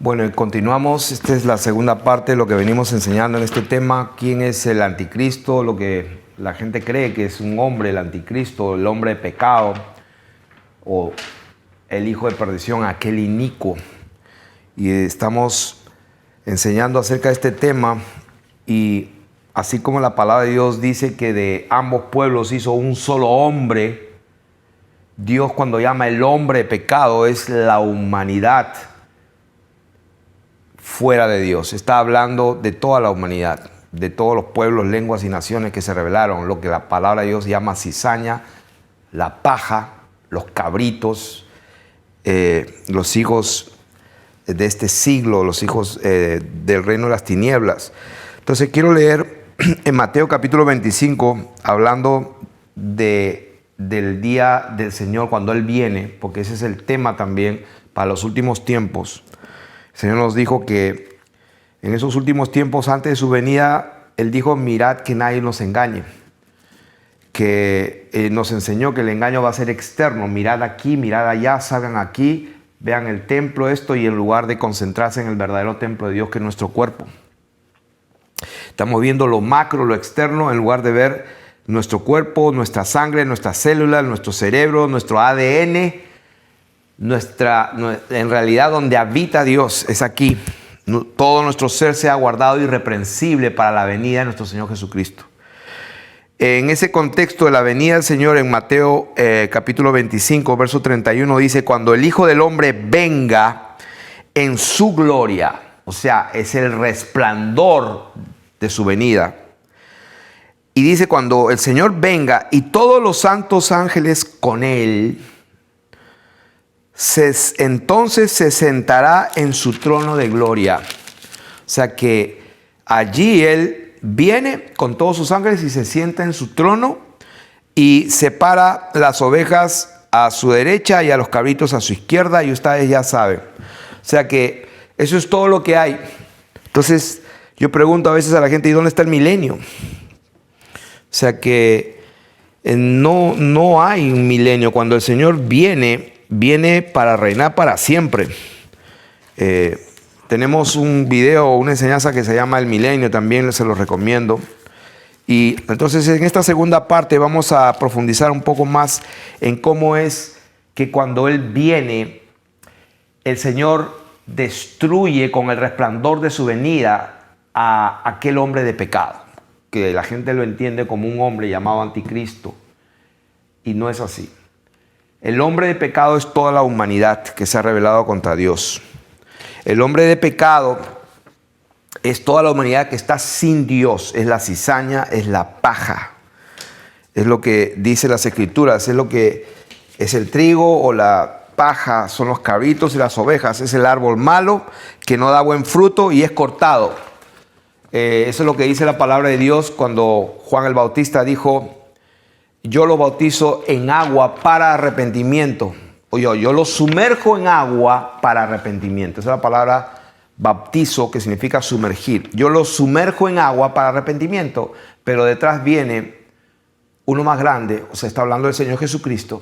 Bueno, y continuamos. Esta es la segunda parte de lo que venimos enseñando en este tema. ¿Quién es el anticristo? Lo que la gente cree que es un hombre, el anticristo, el hombre de pecado o el hijo de perdición, aquel inicuo. Y estamos enseñando acerca de este tema, y así como la palabra de Dios dice que de ambos pueblos hizo un solo hombre, Dios, cuando llama el hombre de pecado, es la humanidad fuera de Dios. Está hablando de toda la humanidad, de todos los pueblos, lenguas y naciones que se rebelaron, lo que la palabra de Dios llama cizaña, la paja, los cabritos, los hijos de este siglo, los hijos del reino de las tinieblas. Entonces quiero leer en Mateo capítulo 25, hablando del día del Señor cuando Él viene, porque ese es el tema también para los últimos tiempos. El Señor nos dijo que en esos últimos tiempos, antes de su venida, Él dijo: mirad que nadie nos engañe. Que nos enseñó que el engaño va a ser externo. Mirad aquí, mirad allá, salgan aquí, vean el templo, esto, y en lugar de concentrarse en el verdadero templo de Dios, que es nuestro cuerpo. Estamos viendo lo macro, lo externo, en lugar de ver nuestro cuerpo, nuestra sangre, nuestras células, nuestro cerebro, nuestro ADN. En realidad, donde habita Dios es aquí. Todo nuestro ser sea guardado irreprensible para la venida de nuestro Señor Jesucristo. En ese contexto de la venida del Señor, en Mateo capítulo 25, verso 31, dice: cuando el Hijo del Hombre venga en su gloria, o sea, es el resplandor de su venida. Y dice: cuando el Señor venga y todos los santos ángeles con Él, entonces se sentará en su trono de gloria. O sea que allí Él viene con todos sus ángeles y se sienta en su trono y separa las ovejas a su derecha y a los cabritos a su izquierda, y ustedes ya saben. O sea que eso es todo lo que hay. Entonces yo pregunto a veces a la gente: ¿y dónde está el milenio? O sea que no hay un milenio. Cuando el Señor viene para reinar para siempre. Tenemos un video, una enseñanza que se llama El Milenio, también se los recomiendo. Y entonces en esta segunda parte vamos a profundizar un poco más en cómo es que cuando Él viene, el Señor destruye con el resplandor de su venida a aquel hombre de pecado, que la gente lo entiende como un hombre llamado anticristo, y no es así. El hombre de pecado es toda la humanidad que se ha rebelado contra Dios. El hombre de pecado es toda la humanidad que está sin Dios. Es la cizaña, es la paja. Es lo que dice las Escrituras. Es lo que es el trigo o la paja. Son los cabritos y las ovejas. Es el árbol malo que no da buen fruto y es cortado. Eso es lo que dice la palabra de Dios cuando Juan el Bautista dijo: yo lo bautizo en agua para arrepentimiento. O yo lo sumerjo en agua para arrepentimiento. Esa es la palabra bautizo, que significa sumergir. Yo lo sumerjo en agua para arrepentimiento, pero detrás viene uno más grande. O sea, está hablando del Señor Jesucristo.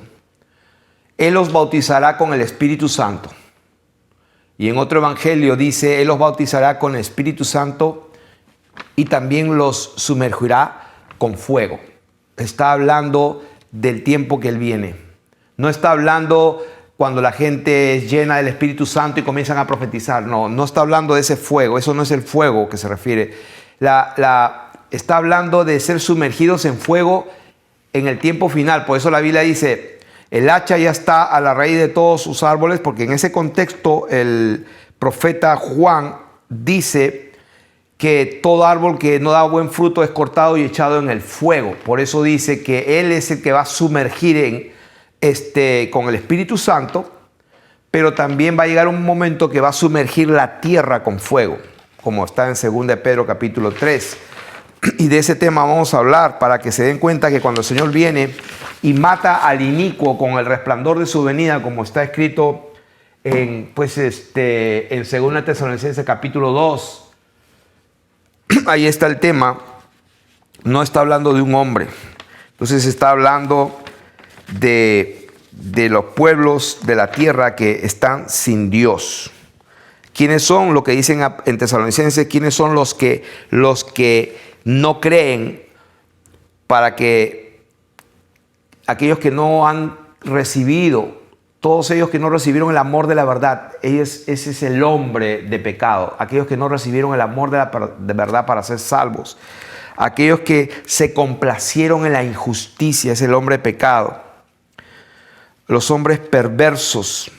Él los bautizará con el Espíritu Santo. Y en otro evangelio dice: Él los bautizará con el Espíritu Santo y también los sumergirá con fuego. Está hablando del tiempo que Él viene. No está hablando cuando la gente es llena del Espíritu Santo y comienzan a profetizar. No está hablando de ese fuego. Eso no es el fuego que se refiere. Está hablando de ser sumergidos en fuego en el tiempo final. Por eso la Biblia dice: el hacha ya está a la raíz de todos sus árboles, porque en ese contexto el profeta Juan dice que todo árbol que no da buen fruto es cortado y echado en el fuego. Por eso dice que Él es el que va a sumergir con el Espíritu Santo, pero también va a llegar un momento que va a sumergir la tierra con fuego, como está en 2 de Pedro capítulo 3. Y de ese tema vamos a hablar, para que se den cuenta que cuando el Señor viene y mata al inicuo con el resplandor de su venida, como está escrito en 2 Tesalonicenses capítulo 2, ahí está el tema. No está hablando de un hombre. Entonces está hablando de los pueblos de la tierra que están sin Dios. ¿Quiénes son? Lo que dicen en Tesalonicenses, ¿quiénes son los que no creen? Para que aquellos que no han recibido, todos ellos que no recibieron el amor de la verdad, ese es el hombre de pecado. Aquellos que no recibieron el amor de verdad para ser salvos. Aquellos que se complacieron en la injusticia, es el hombre de pecado. Los hombres perversos.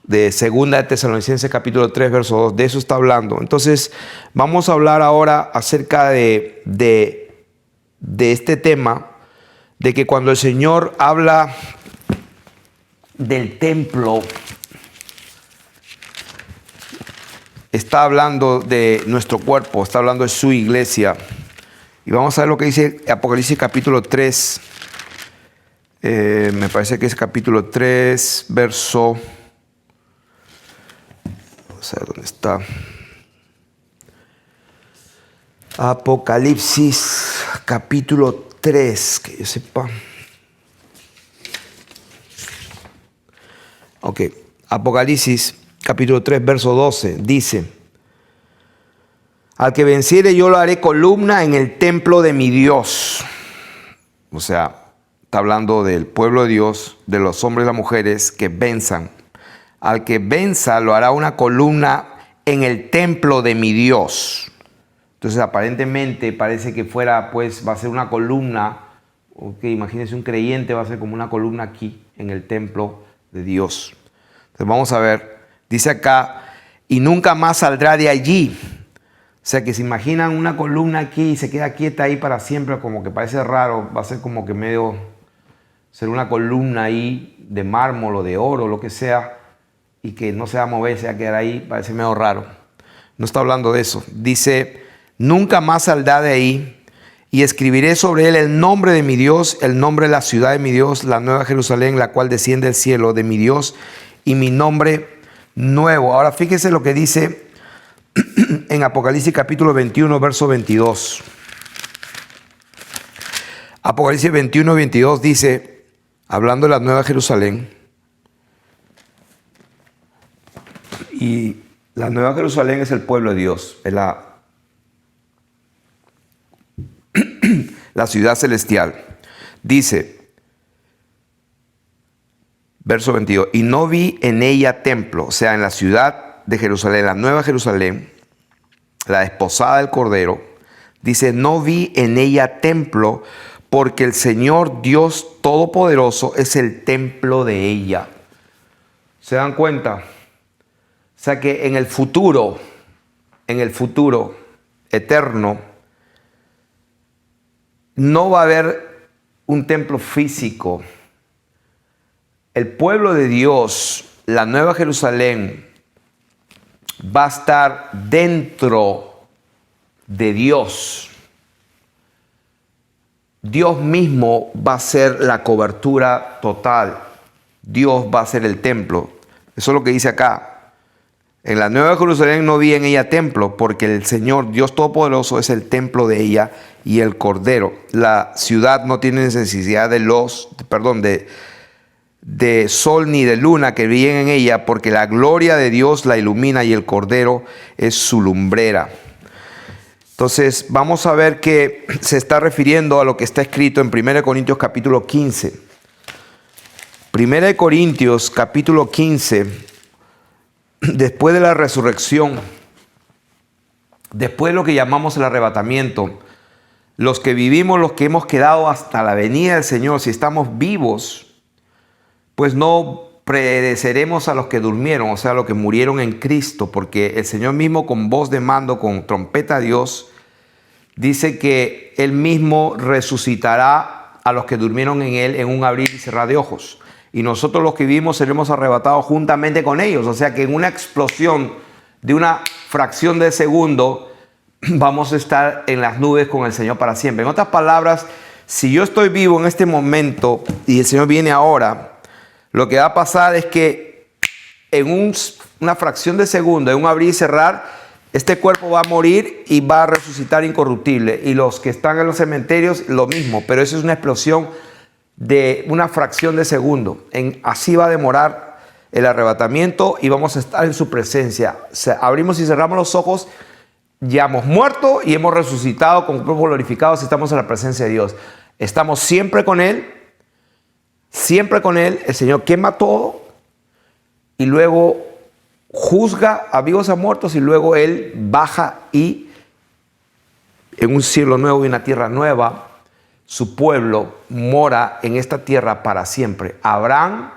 De 2 de Tesalonicenses capítulo 3, verso 2, de eso está hablando. Entonces, vamos a hablar ahora acerca de este tema, de que cuando el Señor habla del templo, está hablando de nuestro cuerpo, está hablando de su iglesia. Y vamos a ver lo que dice Apocalipsis capítulo 3, me parece que es capítulo 3, verso... Vamos a ver dónde está. Apocalipsis capítulo 3, que yo sepa. Ok, Apocalipsis capítulo 3, verso 12, dice: al que venciere yo lo haré columna en el templo de mi Dios. O sea, está hablando del pueblo de Dios, de los hombres y las mujeres que venzan. Al que venza lo hará una columna en el templo de mi Dios. Entonces aparentemente parece que fuera, pues va a ser una columna. Ok, imagínense un creyente va a ser como una columna aquí en el templo de Dios. Entonces vamos a ver, dice acá, y nunca más saldrá de allí. O sea que se imaginan una columna aquí y se queda quieta ahí para siempre, como que parece raro, va a ser como que medio, ser una columna ahí de mármol o de oro, lo que sea, y que no se va a mover, se va a quedar ahí, parece medio raro. No está hablando de eso. Dice, nunca más saldrá de ahí, y escribiré sobre él el nombre de mi Dios, el nombre de la ciudad de mi Dios, la nueva Jerusalén, la cual desciende del cielo de mi Dios, y mi nombre nuevo. Ahora fíjese lo que dice en Apocalipsis capítulo 21, verso 22. Apocalipsis 21, 22 dice, hablando de la nueva Jerusalén, y la nueva Jerusalén es el pueblo de Dios, es la ciudad celestial. Dice, verso 22, y no vi en ella templo, o sea, en la ciudad de Jerusalén, la nueva Jerusalén, la desposada del Cordero, dice, no vi en ella templo, porque el Señor Dios Todopoderoso es el templo de ella. ¿Se dan cuenta? O sea que en el futuro eterno, no va a haber un templo físico. El pueblo de Dios, la nueva Jerusalén, va a estar dentro de Dios. Dios mismo va a ser la cobertura total. Dios va a ser el templo. Eso es lo que dice acá. En la nueva Jerusalén no vi en ella templo, porque el Señor Dios Todopoderoso es el templo de ella y el Cordero. La ciudad no tiene necesidad de sol ni de luna que brillen en ella, porque la gloria de Dios la ilumina y el Cordero es su lumbrera. Entonces vamos a ver que se está refiriendo a lo que está escrito en 1 Corintios capítulo 15. 1 Corintios capítulo 15, después de la resurrección, después de lo que llamamos el arrebatamiento, los que vivimos, los que hemos quedado hasta la venida del Señor, si estamos vivos, pues no pereceremos a los que durmieron, o sea, a los que murieron en Cristo, porque el Señor mismo con voz de mando, con trompeta de Dios, dice que Él mismo resucitará a los que durmieron en Él en un abrir y cerrar de ojos. Y nosotros los que vivimos seremos arrebatados juntamente con ellos. O sea que en una explosión de una fracción de segundo vamos a estar en las nubes con el Señor para siempre. En otras palabras, si yo estoy vivo en este momento y el Señor viene ahora, lo que va a pasar es que en una fracción de segundo, en un abrir y cerrar, este cuerpo va a morir y va a resucitar incorruptible. Y los que están en los cementerios, lo mismo. Pero eso es una explosión de una fracción de segundo. Así va a demorar el arrebatamiento y vamos a estar en su presencia. O sea, abrimos y cerramos los ojos, ya hemos muerto y hemos resucitado con cuerpos glorificados y estamos en la presencia de Dios. Estamos siempre con Él, el Señor quema todo y luego juzga a vivos y a muertos y luego Él baja y en un cielo nuevo y una tierra nueva, su pueblo mora en esta tierra para siempre. Abraham,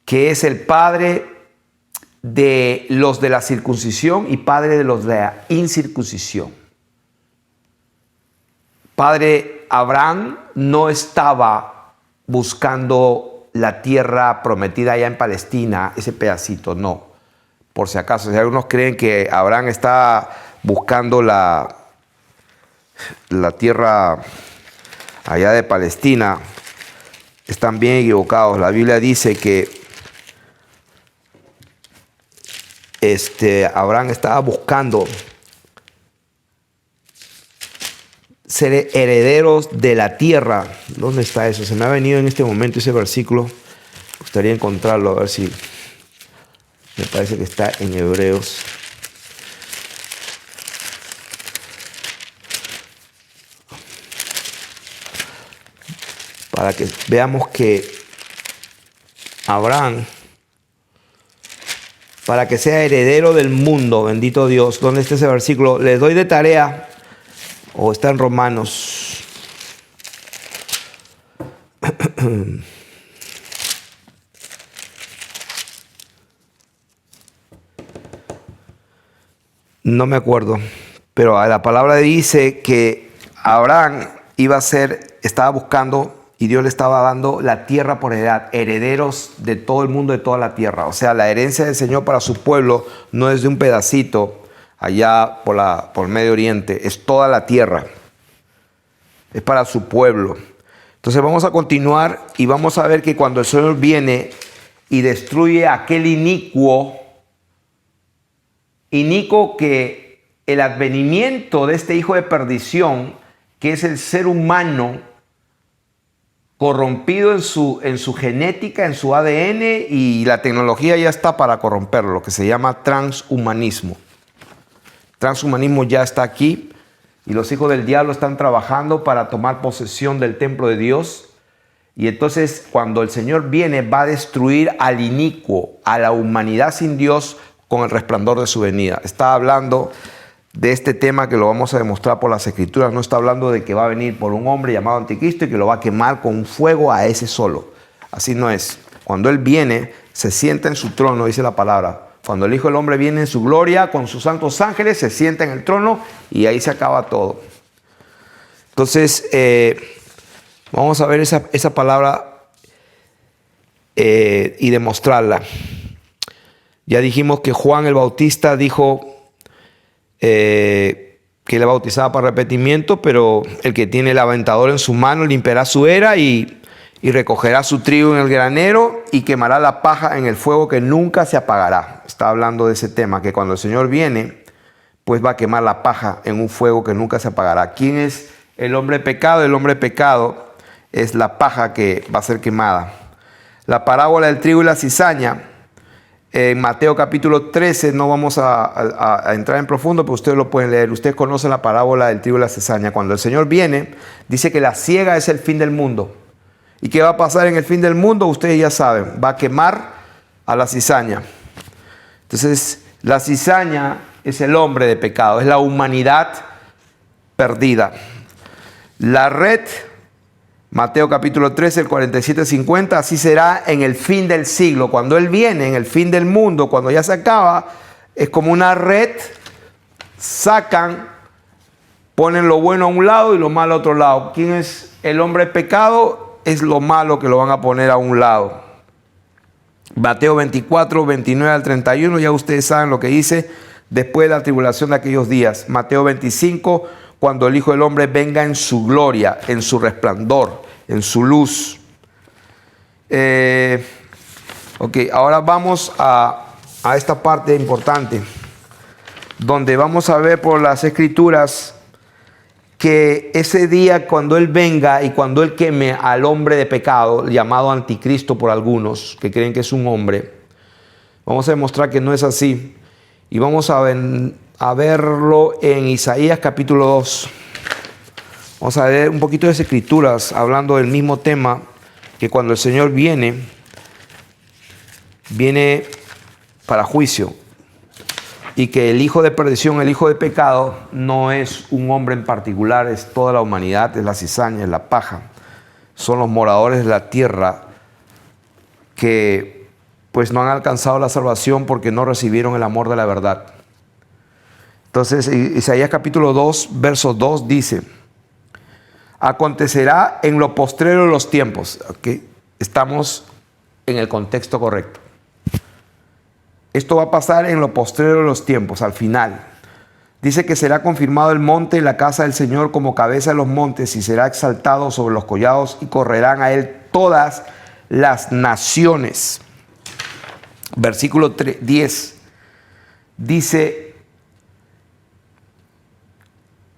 que es el padre de los de la circuncisión y padre de los de la incircuncisión. Padre Abraham no estaba buscando la tierra prometida allá en Palestina, ese pedacito, no. Por si acaso, si algunos creen que Abraham está buscando la tierra allá de Palestina, están bien equivocados. La Biblia dice que Abraham estaba buscando ser herederos de la tierra. ¿Dónde está eso? Se me ha venido en este momento ese versículo. Me gustaría encontrarlo, a ver si... Me parece que está en Hebreos. Para que veamos que Abraham, para que sea heredero del mundo, bendito Dios. ¿Dónde está ese versículo? Les doy de tarea, o está en Romanos. No me acuerdo, pero la palabra dice que Abraham estaba buscando y Dios le estaba dando la tierra por heredad, herederos de todo el mundo, de toda la tierra. O sea, la herencia del Señor para su pueblo no es de un pedacito allá por Medio Oriente, es toda la tierra, es para su pueblo. Entonces vamos a continuar y vamos a ver que cuando el Señor viene y destruye a aquel inicuo que el advenimiento de este hijo de perdición, que es el ser humano corrompido en su genética, en su ADN, y la tecnología ya está para corromperlo, lo que se llama transhumanismo. Transhumanismo ya está aquí y los hijos del diablo están trabajando para tomar posesión del templo de Dios. Y entonces cuando el Señor viene va a destruir al inicuo, a la humanidad sin Dios, con el resplandor de su venida. Está hablando de este tema que lo vamos a demostrar por las Escrituras. No está hablando de que va a venir por un hombre llamado Anticristo y que lo va a quemar con un fuego a ese solo. Así no es. Cuando Él viene, se sienta en su trono, dice la palabra. Cuando el Hijo del Hombre viene en su gloria con sus santos ángeles, se sienta en el trono y ahí se acaba todo. Entonces, vamos a ver esa palabra y demostrarla. Ya dijimos que Juan el Bautista dijo que le bautizaba para arrepentimiento, pero el que tiene el aventador en su mano limpiará su era y recogerá su trigo en el granero y quemará la paja en el fuego que nunca se apagará. Está hablando de ese tema, que cuando el Señor viene, pues va a quemar la paja en un fuego que nunca se apagará. ¿Quién es el hombre pecado? El hombre pecado es la paja que va a ser quemada. La parábola del trigo y la cizaña. En Mateo capítulo 13, no vamos a entrar en profundo, pero ustedes lo pueden leer. Ustedes conocen la parábola del trigo y la cizaña. Cuando el Señor viene, dice que la siega es el fin del mundo. ¿Y qué va a pasar en el fin del mundo? Ustedes ya saben, va a quemar a la cizaña. Entonces, la cizaña es el hombre de pecado, es la humanidad perdida. La red, Mateo capítulo 13, el 47-50, así será en el fin del siglo. Cuando Él viene, en el fin del mundo, cuando ya se acaba, es como una red, sacan, ponen lo bueno a un lado y lo malo a otro lado. ¿Quién es el hombre de pecado? Es lo malo que lo van a poner a un lado. Mateo 24, 29 al 31, ya ustedes saben lo que dice después de la tribulación de aquellos días. Mateo 25, cuando el Hijo del Hombre venga en su gloria, en su resplandor, en su luz. Ahora vamos a esta parte importante, donde vamos a ver por las Escrituras que ese día cuando Él venga y cuando Él queme al hombre de pecado, llamado anticristo por algunos que creen que es un hombre, vamos a demostrar que no es así. Y vamos a verlo en Isaías capítulo 2. Vamos a ver un poquito de las escrituras hablando del mismo tema, que cuando el Señor viene para juicio. Y que el hijo de perdición, el hijo de pecado, no es un hombre en particular, es toda la humanidad, es la cizaña, es la paja. Son los moradores de la tierra que pues no han alcanzado la salvación porque no recibieron el amor de la verdad. Entonces, Isaías capítulo 2, verso 2 dice: acontecerá en lo postrero de los tiempos. ¿Okay? Estamos en el contexto correcto. Esto va a pasar en lo postrero de los tiempos, al final. Dice que será confirmado el monte y la casa del Señor como cabeza de los montes, y será exaltado sobre los collados, y correrán a él todas las naciones. Versículo 10 dice: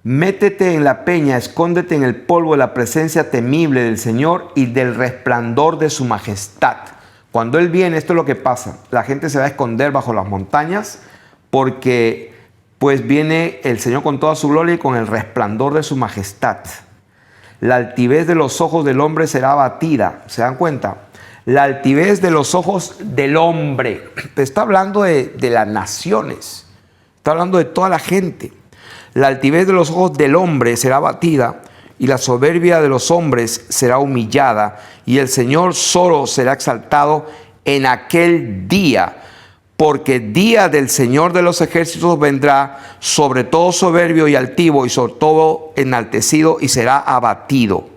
métete en la peña, escóndete en el polvo de la presencia temible del Señor y del resplandor de su majestad. Cuando Él viene, esto es lo que pasa. La gente se va a esconder bajo las montañas porque pues viene el Señor con toda su gloria y con el resplandor de su majestad. La altivez de los ojos del hombre será abatida. ¿Se dan cuenta? La altivez de los ojos del hombre. Está hablando de las naciones. Está hablando de toda la gente. La altivez de los ojos del hombre será abatida, y la soberbia de los hombres será humillada, y el Señor solo será exaltado en aquel día, porque día del Señor de los ejércitos vendrá sobre todo soberbio y altivo, y sobre todo enaltecido, y será abatido.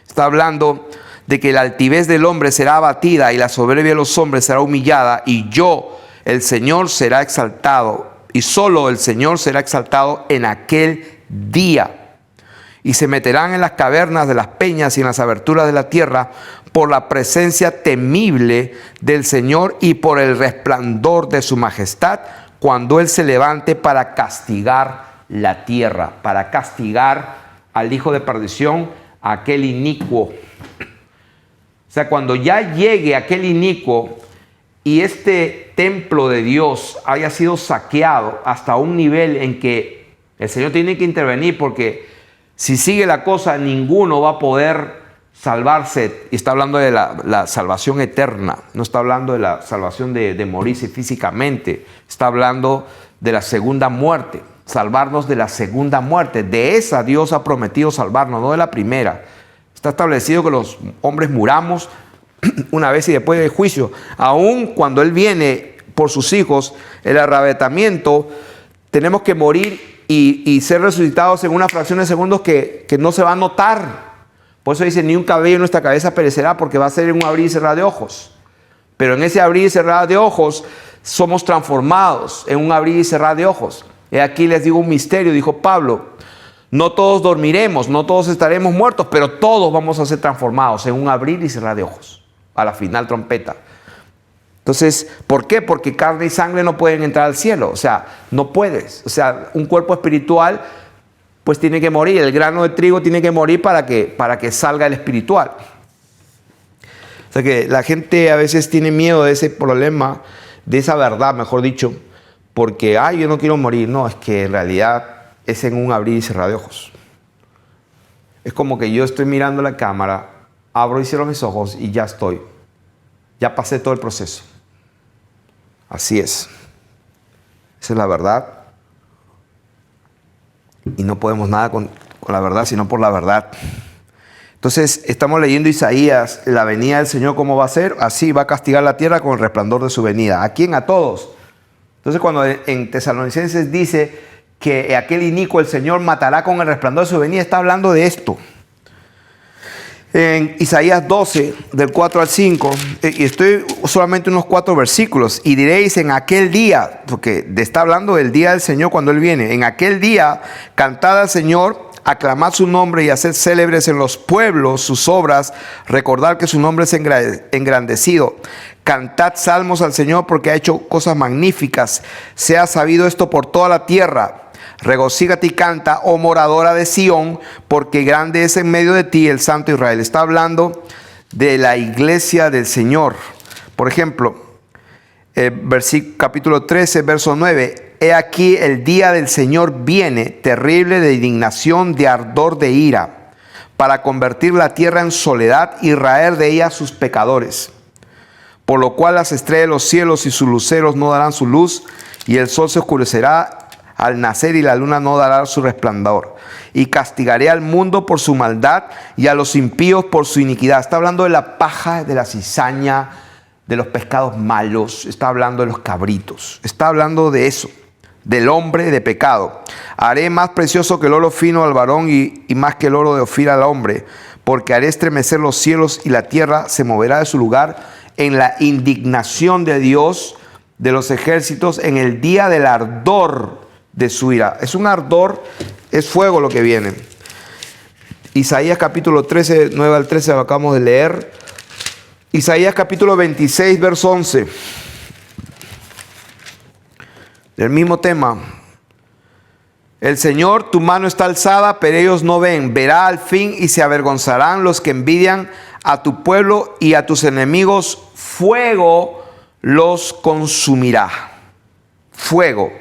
Está hablando de que la altivez del hombre será abatida y la soberbia de los hombres será humillada, y yo, el Señor, será exaltado, y solo el Señor será exaltado en aquel día. Y se meterán en las cavernas de las peñas y en las aberturas de la tierra por la presencia temible del Señor y por el resplandor de su majestad, cuando Él se levante para castigar la tierra, para castigar al hijo de perdición, a aquel inicuo. O sea, cuando ya llegue aquel inicuo y este templo de Dios haya sido saqueado hasta un nivel en que el Señor tiene que intervenir, porque si sigue la cosa, ninguno va a poder salvarse. Y está hablando de la salvación eterna. No está hablando de la salvación de morirse físicamente. Está hablando de la segunda muerte. Salvarnos de la segunda muerte. De esa Dios ha prometido salvarnos, no de la primera. Está establecido que los hombres muramos una vez y después del juicio. Aún cuando Él viene por sus hijos, el arrebatamiento, tenemos que morir y ser resucitados en una fracción de segundos que no se va a notar. Por eso dice: ni un cabello en nuestra cabeza perecerá, porque va a ser en un abrir y cerrar de ojos. Pero en ese abrir y cerrar de ojos somos transformados en un abrir y cerrar de ojos. Y aquí les digo un misterio, dijo Pablo: no todos dormiremos, no todos estaremos muertos, pero todos vamos a ser transformados en un abrir y cerrar de ojos, a la final trompeta. Entonces, ¿por qué? Porque carne y sangre no pueden entrar al cielo. O sea, no puedes. O sea, un cuerpo espiritual pues tiene que morir. El grano de trigo tiene que morir para que salga el espiritual. O sea que la gente a veces tiene miedo de ese problema, de esa verdad, mejor dicho, porque, yo no quiero morir. No, es que en realidad es en un abrir y cerrar de ojos. Es como que yo estoy mirando la cámara, abro y cierro mis ojos y ya estoy. Ya pasé todo el proceso. Así es. Esa es la verdad. Y no podemos nada con la verdad, sino por la verdad. Entonces, estamos leyendo Isaías, la venida del Señor, ¿cómo va a ser? Así va a castigar la tierra con el resplandor de su venida. ¿A quién? A todos. Entonces, cuando en Tesalonicenses dice que aquel inicuo el Señor matará con el resplandor de su venida, está hablando de esto. En Isaías 12, del 4 al 5, y estoy solamente unos 4 versículos, y diréis en aquel día, porque está hablando del día del Señor cuando Él viene, en aquel día cantad al Señor, aclamad su nombre y haced célebres en los pueblos sus obras, recordad que su nombre es engrandecido. Cantad salmos al Señor porque ha hecho cosas magníficas, sea sabido esto por toda la tierra. Regocíjate y canta, oh moradora de Sión, porque grande es en medio de ti el Santo Israel. Está hablando de la iglesia del Señor. Por ejemplo, capítulo 13, verso 9. He aquí el día del Señor viene, terrible de indignación, de ardor de ira, para convertir la tierra en soledad y raer de ella sus pecadores. Por lo cual las estrellas de los cielos y sus luceros no darán su luz, y el sol se oscurecerá al nacer y la luna no dará su resplandor. Y castigaré al mundo por su maldad y a los impíos por su iniquidad. Está hablando de la paja, de la cizaña, de los pescados malos. Está hablando de los cabritos. Está hablando de eso, del hombre de pecado. Haré más precioso que el oro fino al varón y más que el oro de Ofir al hombre, porque haré estremecer los cielos y la tierra se moverá de su lugar en la indignación de Dios de los ejércitos, en el día del ardor de su ira. Es un ardor, es fuego lo que viene. Isaías capítulo 13, 9 al 13 lo acabamos de leer. Isaías capítulo 26, verso 11. Del mismo tema. El Señor, tu mano está alzada, pero ellos no ven. Verá al fin y se avergonzarán los que envidian a tu pueblo, y a tus enemigos fuego los consumirá. Fuego.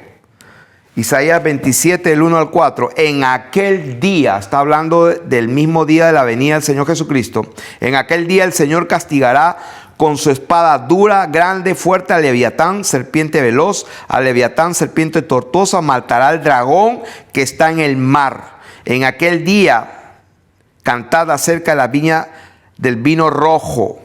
Isaías 27, del 1 al 4. En aquel día, está hablando del mismo día de la venida del Señor Jesucristo. En aquel día el Señor castigará con su espada dura, grande, fuerte, al Leviatán, serpiente veloz, al Leviatán, serpiente tortuosa, matará al dragón que está en el mar. En aquel día, cantad acerca de la viña del vino rojo.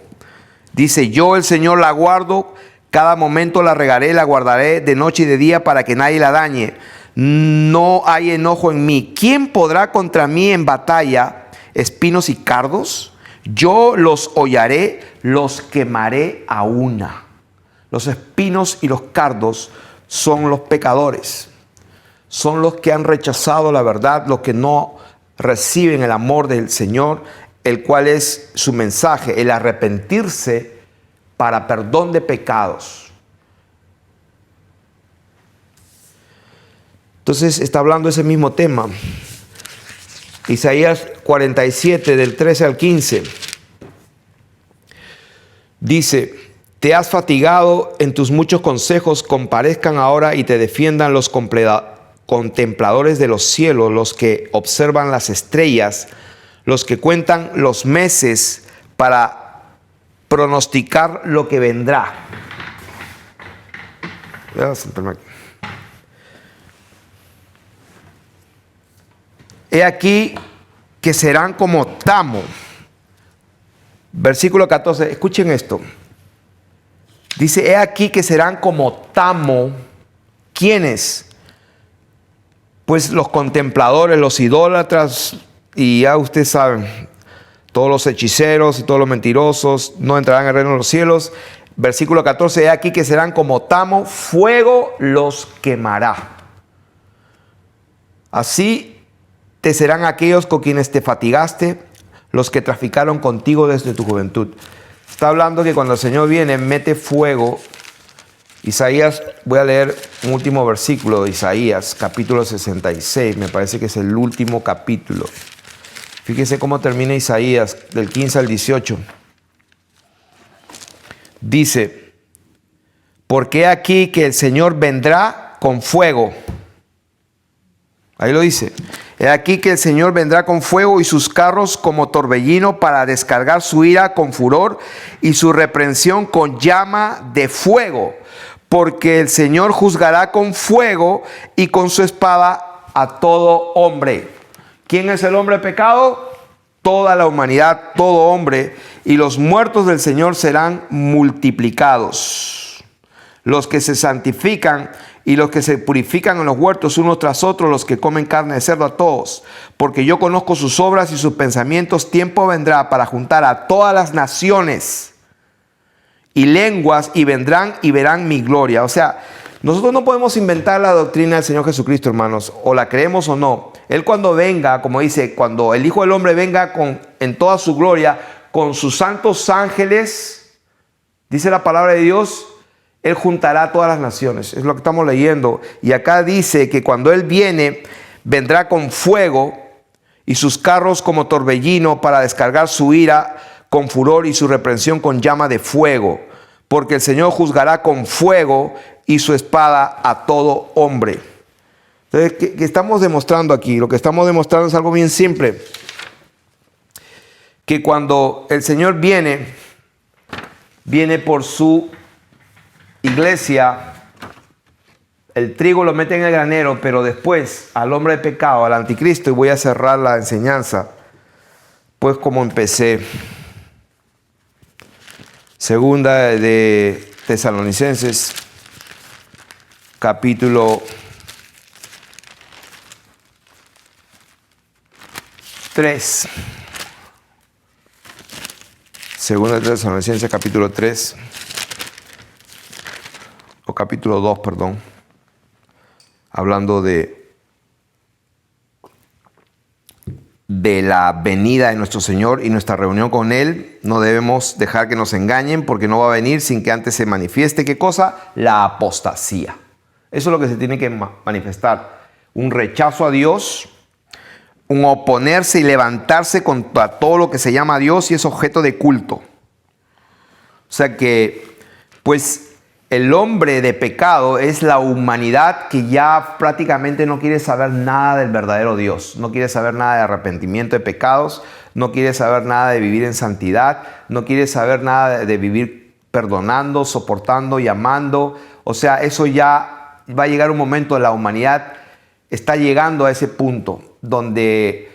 Dice, yo el Señor la guardo, cada momento la regaré, la guardaré de noche y de día para que nadie la dañe. No hay enojo en mí. ¿Quién podrá contra mí en batalla? Espinos y cardos. Yo los hollaré, los quemaré a una. Los espinos y los cardos son los pecadores. Son los que han rechazado la verdad, los que no reciben el amor del Señor, el cual es su mensaje, el arrepentirse para perdón de pecados. Entonces está hablando ese mismo tema. Isaías 47, del 13 al 15. Dice, te has fatigado en tus muchos consejos, comparezcan ahora y te defiendan los contempladores de los cielos, los que observan las estrellas, los que cuentan los meses para pronosticar lo que vendrá. Voy a sentarme aquí. He aquí que serán como tamo. Versículo 14, escuchen esto. Dice, he aquí que serán como tamo. ¿Quiénes? Pues los contempladores, los idólatras, y ya ustedes saben, todos los hechiceros y todos los mentirosos no entrarán en el reino de los cielos. Versículo 14, he aquí que serán como tamo, fuego los quemará. Así te serán aquellos con quienes te fatigaste, los que traficaron contigo desde tu juventud. Está hablando que cuando el Señor viene, mete fuego. Isaías, voy a leer un último versículo de Isaías, capítulo 66, me parece que es el último capítulo. Fíjese cómo termina Isaías, del 15 al 18. Dice, porque aquí que el Señor vendrá con fuego. Ahí lo dice. He aquí que el Señor vendrá con fuego y sus carros como torbellino para descargar su ira con furor y su reprensión con llama de fuego. Porque el Señor juzgará con fuego y con su espada a todo hombre. ¿Quién es el hombre pecado? Toda la humanidad, todo hombre. Y los muertos del Señor serán multiplicados. Los que se santifican y los que se purifican en los huertos unos tras otros, los que comen carne de cerdo, a todos. Porque yo conozco sus obras y sus pensamientos. Tiempo vendrá para juntar a todas las naciones y lenguas, y vendrán y verán mi gloria. O sea, nosotros no podemos inventar la doctrina del Señor Jesucristo, hermanos, o la creemos o no. Él cuando venga, como dice, cuando el Hijo del Hombre venga en toda su gloria, con sus santos ángeles, dice la palabra de Dios, Él juntará a todas las naciones. Es lo que estamos leyendo. Y acá dice que cuando Él viene, vendrá con fuego y sus carros como torbellino para descargar su ira con furor y su reprensión con llama de fuego. Porque el Señor juzgará con fuego y su espada a todo hombre. Entonces, ¿qué estamos demostrando aquí? Lo que estamos demostrando es algo bien simple. Que cuando el Señor viene por su iglesia, el trigo lo mete en el granero, pero después al hombre de pecado, al anticristo, y voy a cerrar la enseñanza, pues como empecé. Segunda de Tesalonicenses, capítulo 3. Segunda de Tesalonicenses, capítulo 3. O capítulo 2, perdón. Hablando de la venida de nuestro Señor y nuestra reunión con Él. No debemos dejar que nos engañen, porque no va a venir sin que antes se manifieste, ¿qué cosa? La apostasía. Eso es lo que se tiene que manifestar. Un rechazo a Dios, un oponerse y levantarse contra todo lo que se llama Dios y es objeto de culto. O sea que, pues, el hombre de pecado es la humanidad que ya prácticamente no quiere saber nada del verdadero Dios. No quiere saber nada de arrepentimiento de pecados. No quiere saber nada de vivir en santidad. No quiere saber nada de vivir perdonando, soportando y amando. O sea, eso ya va a llegar un momento, la humanidad está llegando a ese punto donde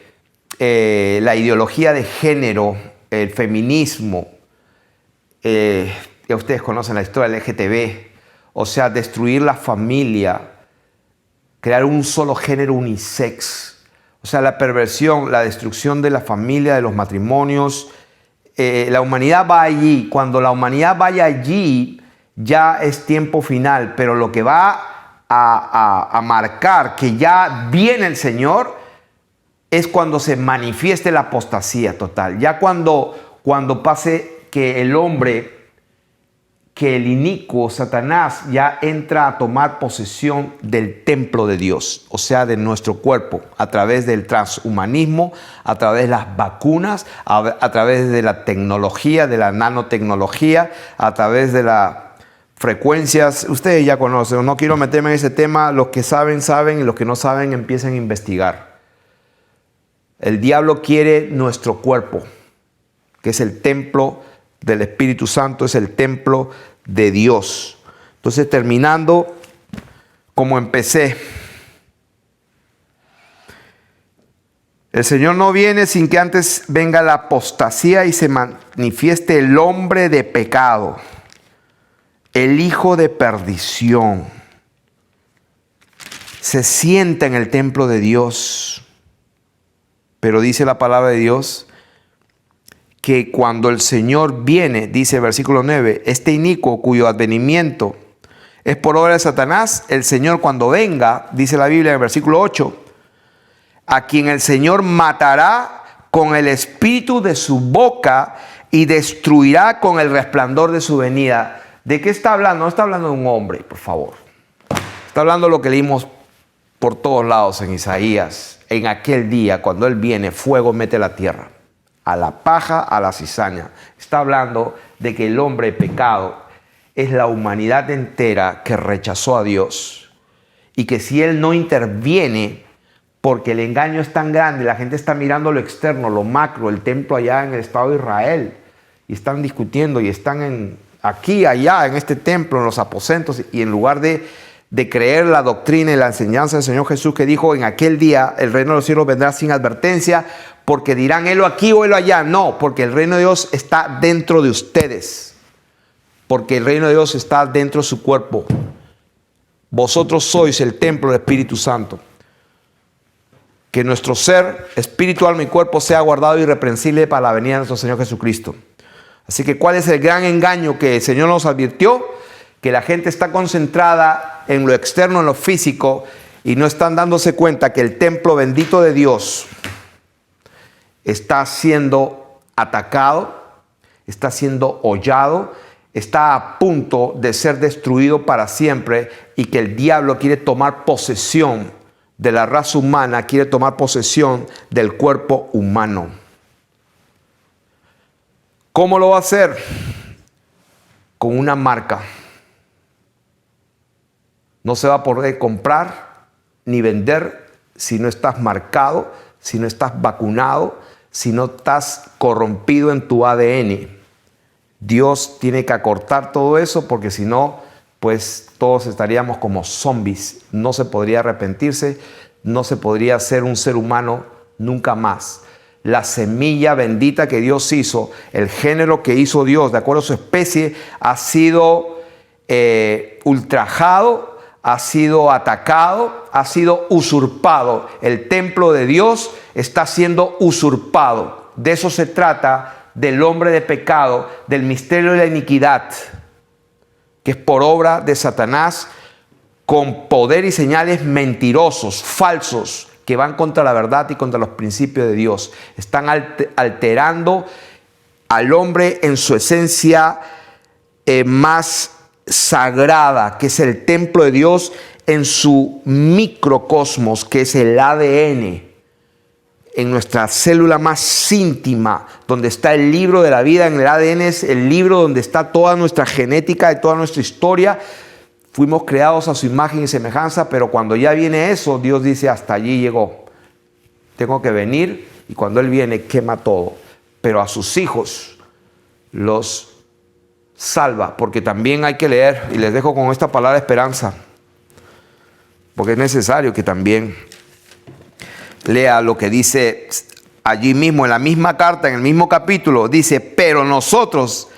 la ideología de género, el feminismo, ya ustedes conocen la historia del LGTB, o sea, destruir la familia, crear un solo género unisex, o sea, la perversión, la destrucción de la familia, de los matrimonios. La humanidad va allí. Cuando la humanidad vaya allí, ya es tiempo final, pero lo que va a marcar que ya viene el Señor es cuando se manifieste la apostasía total. Ya cuando pase que el hombre, que el inicuo Satanás ya entra a tomar posesión del templo de Dios, o sea, de nuestro cuerpo, a través del transhumanismo, a través de las vacunas, a través de la tecnología, de la nanotecnología, a través de las frecuencias. Ustedes ya conocen, no quiero meterme en ese tema. Los que saben, saben, y los que no saben, empiecen a investigar. El diablo quiere nuestro cuerpo, que es el templo del Espíritu Santo, es el templo de Dios. Entonces, terminando como empecé, el Señor no viene sin que antes venga la apostasía y se manifieste el hombre de pecado, el hijo de perdición. Se sienta en el templo de Dios, pero dice la palabra de Dios que cuando el Señor viene, dice el versículo 9, este inicuo cuyo advenimiento es por obra de Satanás, el Señor cuando venga, dice la Biblia en el versículo 8, a quien el Señor matará con el espíritu de su boca y destruirá con el resplandor de su venida. ¿De qué está hablando? No está hablando de un hombre, por favor. Está hablando de lo que leímos por todos lados en Isaías. En aquel día, cuando Él viene, fuego mete la tierra, a la paja, a la cizaña. Está hablando de que el hombre pecado es la humanidad entera que rechazó a Dios. Y que si Él no interviene, porque el engaño es tan grande, la gente está mirando lo externo, lo macro, el templo allá en el Estado de Israel, y están discutiendo y están aquí, allá, en este templo, en los aposentos, y en lugar de creer la doctrina y la enseñanza del Señor Jesús, que dijo: en aquel día el reino de los cielos vendrá sin advertencia, porque dirán helo aquí o helo allá. No, porque el reino de Dios está dentro de ustedes, porque el reino de Dios está dentro de su cuerpo. Vosotros sois el templo del Espíritu Santo. Que nuestro ser, espíritu, alma y cuerpo sea guardado irreprensible para la venida de nuestro Señor Jesucristo. Así que, ¿cuál es el gran engaño que el Señor nos advirtió? Que la gente está concentrada en lo externo, en lo físico, y no están dándose cuenta que el templo bendito de Dios está siendo atacado, está siendo hollado, está a punto de ser destruido para siempre y que el diablo quiere tomar posesión de la raza humana, quiere tomar posesión del cuerpo humano. ¿Cómo lo va a hacer? Con una marca. No se va a poder comprar ni vender si no estás marcado, si no estás vacunado, si no estás corrompido en tu ADN. Dios tiene que acortar todo eso porque si no, pues todos estaríamos como zombies. No se podría arrepentirse, no se podría ser un ser humano nunca más. La semilla bendita que Dios hizo, el género que hizo Dios, de acuerdo a su especie, ha sido ultrajado, ha sido atacado, ha sido usurpado. El templo de Dios está siendo usurpado. De eso se trata, del hombre de pecado, del misterio de la iniquidad, que es por obra de Satanás, con poder y señales mentirosos, falsos, que van contra la verdad y contra los principios de Dios. Están alterando al hombre en su esencia más sagrada, que es el templo de Dios, en su microcosmos, que es el ADN, en nuestra célula más íntima, donde está el libro de la vida. En el ADN es el libro donde está toda nuestra genética y toda nuestra historia. Fuimos creados a su imagen y semejanza, pero cuando ya viene eso, Dios dice, hasta allí llegó. Tengo que venir, y cuando Él viene, quema todo. Pero a sus hijos los salva, porque también hay que leer, y les dejo con esta palabra de esperanza, porque es necesario que también lea lo que dice allí mismo, en la misma carta, en el mismo capítulo, dice, pero nosotros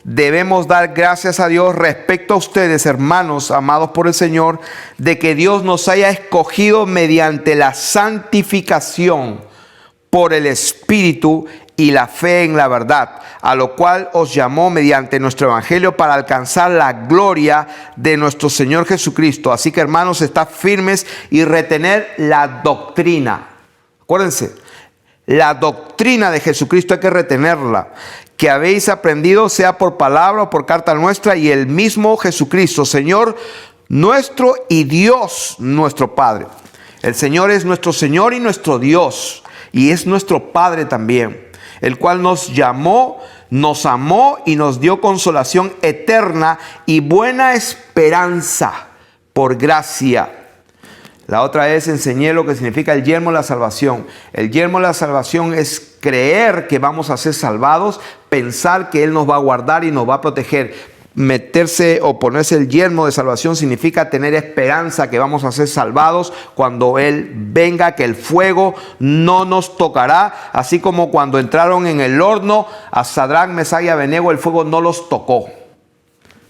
debemos dar gracias a Dios respecto a ustedes, hermanos, amados por el Señor, de que Dios nos haya escogido mediante la santificación por el Espíritu y la fe en la verdad, a lo cual os llamó mediante nuestro evangelio para alcanzar la gloria de nuestro Señor Jesucristo. Así que, hermanos, estad firmes y retener la doctrina. Acuérdense, la doctrina de Jesucristo hay que retenerla, que habéis aprendido, sea por palabra o por carta nuestra, y el mismo Jesucristo, Señor nuestro y Dios nuestro Padre. El Señor es nuestro Señor y nuestro Dios, y es nuestro Padre también, el cual nos llamó, nos amó y nos dio consolación eterna y buena esperanza por gracia. La otra vez enseñé lo que significa el yelmo de la salvación. El yelmo de la salvación es creer que vamos a ser salvados, pensar que Él nos va a guardar y nos va a proteger. Meterse o ponerse el yelmo de salvación significa tener esperanza que vamos a ser salvados cuando Él venga, que el fuego no nos tocará, así como cuando entraron en el horno a Sadrach, Mesach y Abednego, el fuego no los tocó.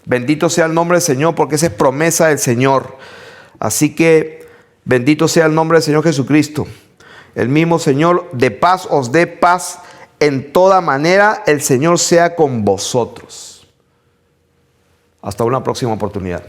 Bendito sea el nombre del Señor, porque esa es promesa del Señor. Así que bendito sea el nombre del Señor Jesucristo. El mismo Señor de paz os dé paz en toda manera. El Señor sea con vosotros. Hasta una próxima oportunidad.